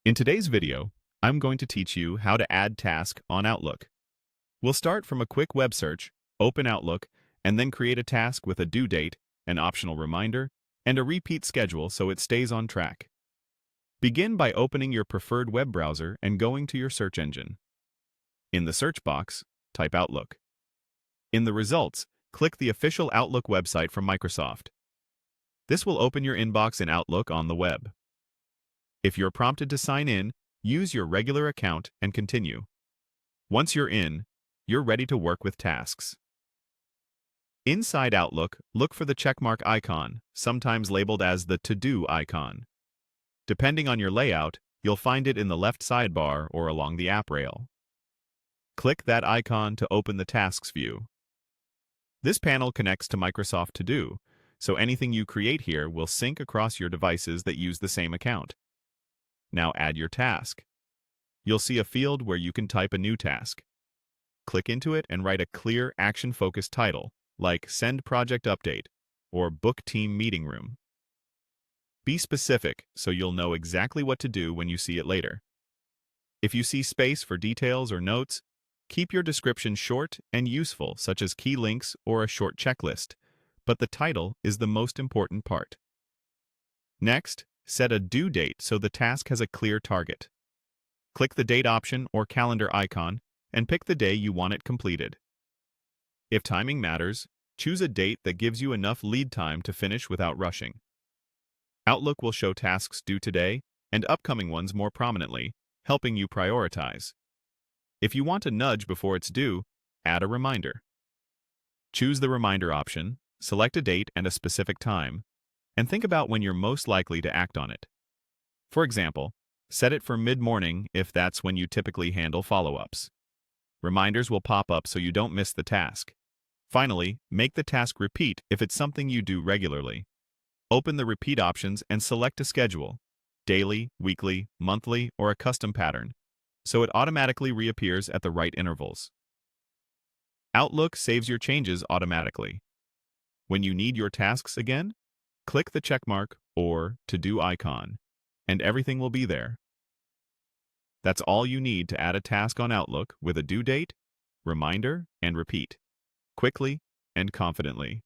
In today's video, I'm going to teach you how to add task on Outlook. We'll start from a quick web search, open Outlook, and then create a task with a due date, an optional reminder, and a repeat schedule so it stays on track. Begin by opening your preferred web browser and going to your search engine. In the search box, type Outlook. In the results, click the official Outlook website from Microsoft. This will open your inbox in Outlook on the web. If you're prompted to sign in, use your regular account and continue. Once you're in, you're ready to work with tasks. Inside Outlook, look for the checkmark icon, sometimes labeled as the To-Do icon. Depending on your layout, you'll find it in the left sidebar or along the app rail. Click that icon to open the Tasks view. This panel connects to Microsoft To Do, so anything you create here will sync across your devices that use the same account. Now add your task. You'll see a field where you can type a new task. Click into it and write a clear, action-focused title, like Send Project Update or Book Team Meeting Room. Be specific so you'll know exactly what to do when you see it later. If you see space for details or notes, keep your description short and useful, such as key links or a short checklist, but the title is the most important part. Next, set a due date so the task has a clear target. Click the date option or calendar icon and pick the day you want it completed. If timing matters, choose a date that gives you enough lead time to finish without rushing. Outlook will show tasks due today and upcoming ones more prominently, helping you prioritize. If you want a nudge before it's due, add a reminder. Choose the reminder option, select a date and a specific time, and think about when you're most likely to act on it. For example, set it for mid-morning if that's when you typically handle follow-ups. Reminders will pop up so you don't miss the task. Finally, make the task repeat if it's something you do regularly. Open the repeat options and select a schedule, daily, weekly, monthly, or a custom pattern, so it automatically reappears at the right intervals. Outlook saves your changes automatically. When you need your tasks again, click the checkmark or To-Do icon, and everything will be there. That's all you need to add a task on Outlook with a due date, reminder, and repeat, quickly and confidently.